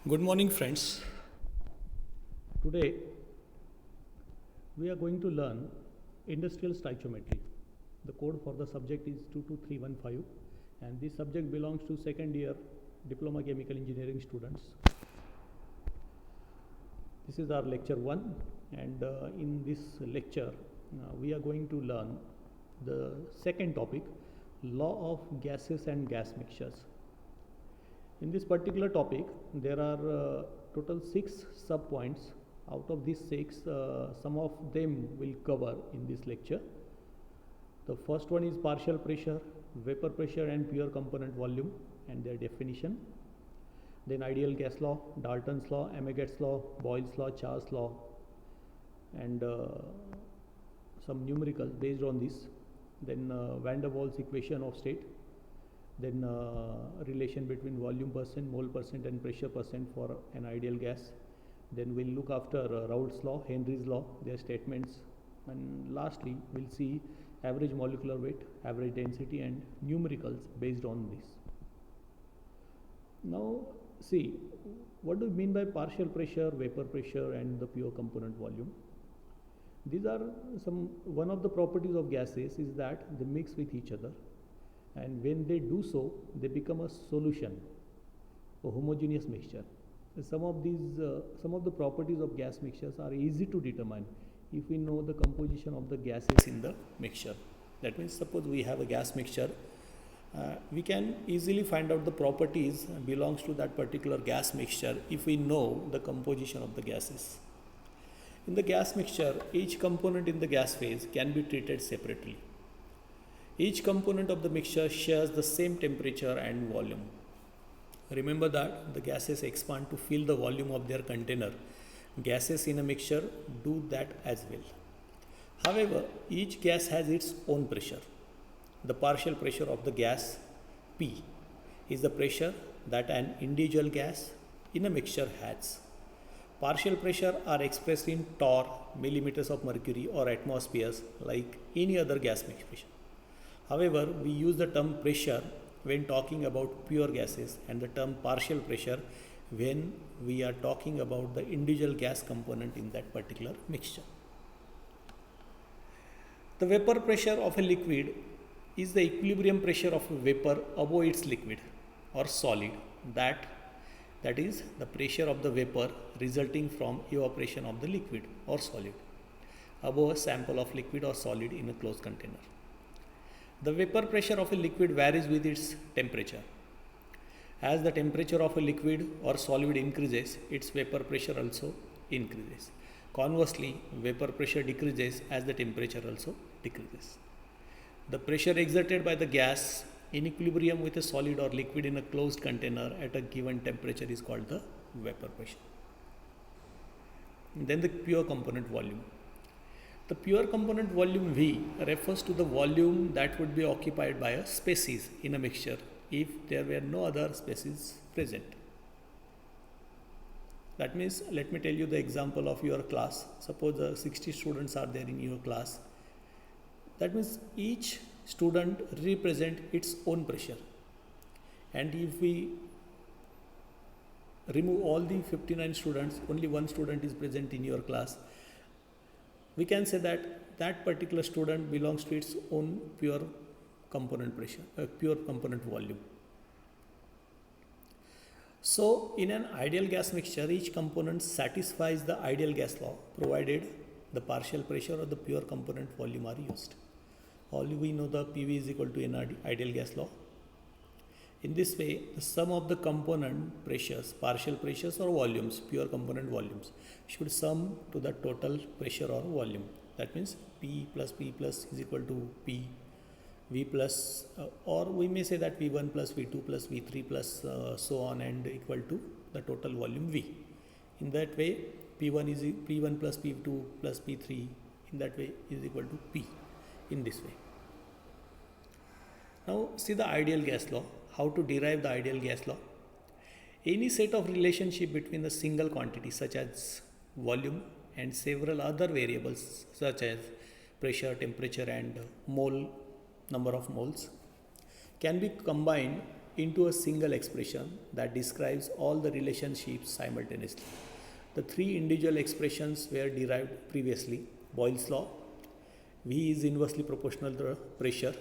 Good morning, friends. Today we are going to learn industrial stoichiometry. The code for the subject is 22315, and this subject belongs to second year diploma chemical engineering students. This is our lecture 1, and in this lecture we are going to learn the second topic, law of gases and gas mixtures. In this particular topic, there are total 6 sub-points. Out of these 6, some of them will cover in this lecture. The first one is partial pressure, vapor pressure and pure component volume and their definition. Then ideal gas law, Dalton's law, Amagat's law, Boyle's law, Charles' law, and some numericals based on this. Then Van der Waals equation of state. Then relation between volume percent, mole percent and pressure percent for an ideal gas. Then we'll look after Raoult's law, Henry's law, their statements, and lastly we'll see average molecular weight, average density and numericals based on this. Now see, what do we mean by partial pressure, vapor pressure and the pure component volume? These are one of the properties of gases is that they mix with each other, and when they do so, they become a solution, a homogeneous mixture. Some of the properties of gas mixtures are easy to determine if we know the composition of the gases in the mixture. That means, suppose we have a gas mixture, we can easily find out the properties belongs to that particular gas mixture if we know the composition of the gases. In the gas mixture, each component in the gas phase can be treated separately. Each component of the mixture shares the same temperature and volume. Remember that the gases expand to fill the volume of their container. Gases in a mixture do that as well. However, each gas has its own pressure. The partial pressure of the gas, P, is the pressure that an individual gas in a mixture has. Partial pressure are expressed in torr, millimeters of mercury or atmospheres like any other gas mixture. However, we use the term pressure when talking about pure gases and the term partial pressure when we are talking about the individual gas component in that particular mixture. The vapor pressure of a liquid is the equilibrium pressure of a vapor above its liquid or solid, that is the pressure of the vapor resulting from evaporation of the liquid or solid above a sample of liquid or solid in a closed container. The vapor pressure of a liquid varies with its temperature. As the temperature of a liquid or solid increases, its vapor pressure also increases. Conversely, vapor pressure decreases as the temperature also decreases. The pressure exerted by the gas in equilibrium with a solid or liquid in a closed container at a given temperature is called the vapor pressure. And then the pure component volume. The pure component volume V refers to the volume that would be occupied by a species in a mixture if there were no other species present. That means, let me tell you the example of your class. Suppose 60 students are there in your class. That means each student represents its own pressure. And if we remove all the 59 students, only one student is present in your class, we can say that that particular student belongs to its own pure component pressure, pure component volume. So, in an ideal gas mixture, each component satisfies the ideal gas law provided the partial pressure or the pure component volume are used. All we know the PV is equal to an ideal gas law. In this way, the sum of the component pressures, partial pressures or volumes, pure component volumes, should sum to the total pressure or volume. That means P plus is equal to P, V plus, or we may say that V1 plus V2 plus V3 plus so on and equal to the total volume V. In that way, P1 is P1 plus P2 plus P3 in that way is equal to P in this way. Now see the ideal gas law. How to derive the ideal gas law? Any set of relationship between a single quantity such as volume and several other variables such as pressure, temperature and mole, number of moles, can be combined into a single expression that describes all the relationships simultaneously. The three individual expressions were derived previously. Boyle's law, V is inversely proportional to the pressure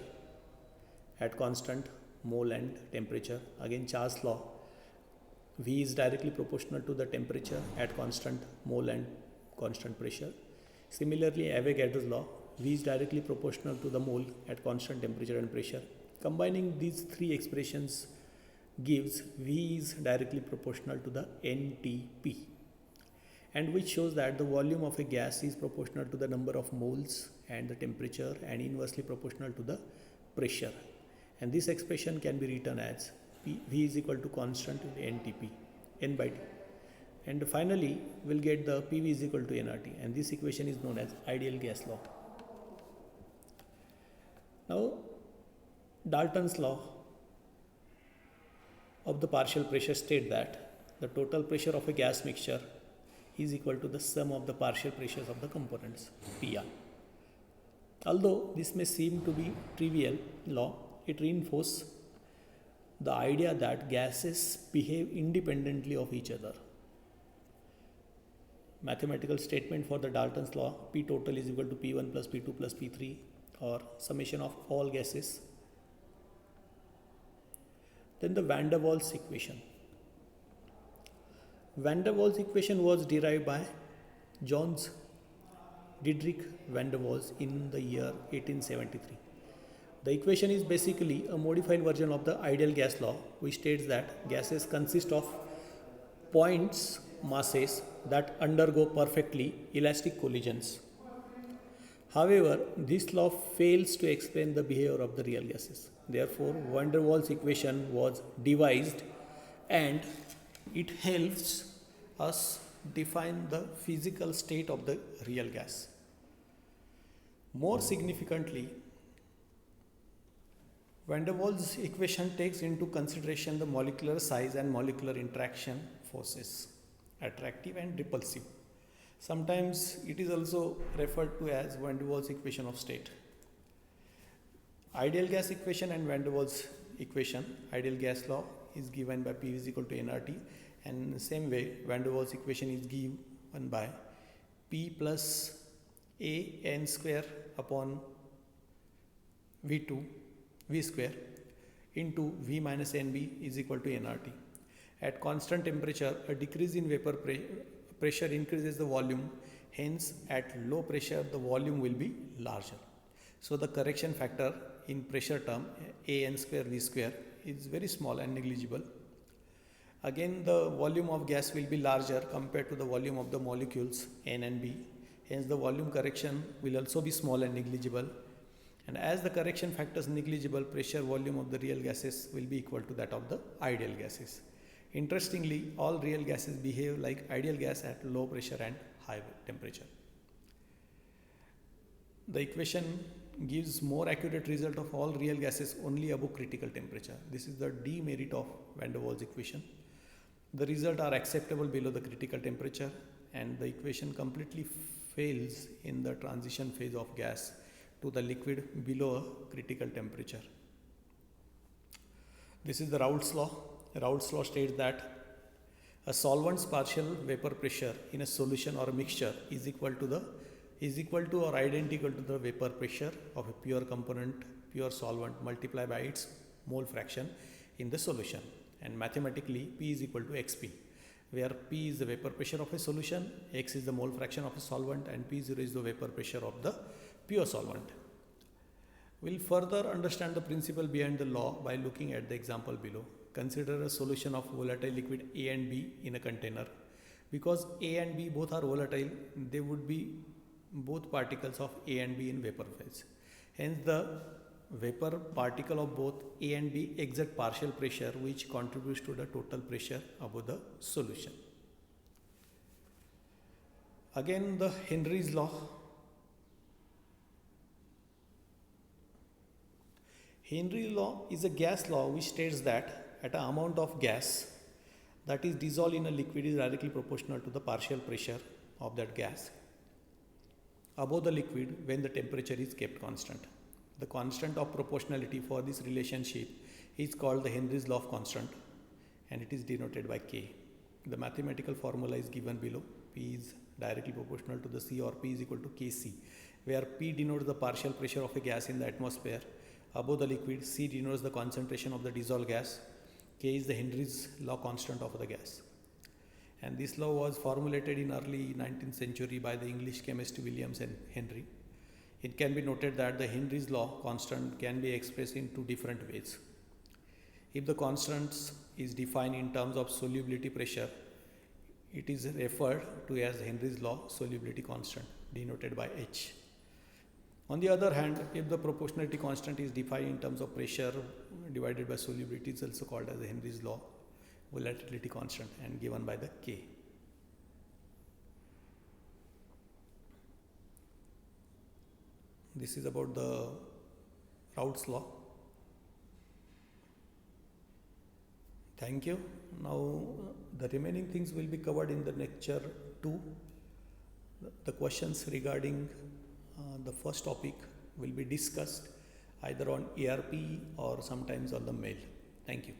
at constant mole and temperature. Again, Charles' law, V is directly proportional to the temperature at constant mole and constant pressure. Similarly, Avogadro's law, V is directly proportional to the mole at constant temperature and pressure. Combining these three expressions gives V is directly proportional to the NTP, and which shows that the volume of a gas is proportional to the number of moles and the temperature and inversely proportional to the pressure. And this expression can be written as V is equal to constant NTP, N by T. And finally, we'll get the PV is equal to nRT, and this equation is known as ideal gas law. Now, Dalton's law of the partial pressure state that the total pressure of a gas mixture is equal to the sum of the partial pressures of the components, PR. Although this may seem to be trivial law, it reinforces the idea that gases behave independently of each other. Mathematical statement for the Dalton's law, P total is equal to P1 plus P2 plus P3, or summation of all gases. Then the Van der Waals equation. Van der Waals equation was derived by Johannes Dietrich van der Waals in the year 1873. The equation is basically a modified version of the ideal gas law, which states that gases consist of points masses that undergo perfectly elastic collisions. However, this law fails to explain the behavior of the real gases. Therefore, van der Waals equation was devised, and it helps us define the physical state of the real gas. More significantly, van der Waals equation takes into consideration the molecular size and molecular interaction forces, attractive and repulsive. Sometimes it is also referred to as van der Waals equation of state. Ideal gas equation and van der Waals equation, ideal gas law is given by P is equal to nRT, and in the same way van der Waals equation is given by P plus A n square upon V square into V minus NB is equal to nRT. At constant temperature, a decrease in vapor pressure increases the volume, hence at low pressure the volume will be larger. So the correction factor in pressure term A n square V square is very small and negligible. Again, the volume of gas will be larger compared to the volume of the molecules N and B, hence the volume correction will also be small and negligible. And as the correction factor is negligible, pressure volume of the real gases will be equal to that of the ideal gases. Interestingly, all real gases behave like ideal gas at low pressure and high temperature. The equation gives more accurate result of all real gases only above critical temperature. This is the demerit of van der Waals equation. The results are acceptable below the critical temperature, and the equation completely fails in the transition phase of gas to the liquid below a critical temperature. This is the Raoult's law. Raoult's law states that a solvent's partial vapor pressure in a solution or a mixture is equal to or identical to the vapor pressure of a pure component, pure solvent multiplied by its mole fraction in the solution. And mathematically, P is equal to XP, where P is the vapor pressure of a solution, X is the mole fraction of a solvent, and P0 is the vapor pressure of the pure solvent. We'll further understand the principle behind the law by looking at the example below. Consider a solution of volatile liquid A and B in a container. Because A and B both are volatile, they would be both particles of A and B in vapor phase. Hence, the vapor particle of both A and B exert partial pressure, which contributes to the total pressure above the solution. Again, the Henry's law. Henry's law is a gas law which states that at an amount of gas that is dissolved in a liquid is directly proportional to the partial pressure of that gas above the liquid when the temperature is kept constant. The constant of proportionality for this relationship is called the Henry's law of constant, and it is denoted by K. The mathematical formula is given below. P is directly proportional to the C, or P is equal to Kc, where P denotes the partial pressure of a gas in the atmosphere above the liquid, C denotes the concentration of the dissolved gas, K is the Henry's law constant of the gas. And this law was formulated in early 19th century by the English chemist Williams and Henry. It can be noted that the Henry's law constant can be expressed in two different ways. If the constant is defined in terms of solubility pressure, it is referred to as Henry's law solubility constant, denoted by H. On the other hand, if the proportionality constant is defined in terms of pressure divided by solubility, it is also called as Henry's law volatility constant and given by the K. This is about the Raoult's law. Thank you. Now the remaining things will be covered in the lecture 2. The questions regarding the first topic will be discussed either on ARP or sometimes on the mail. Thank you.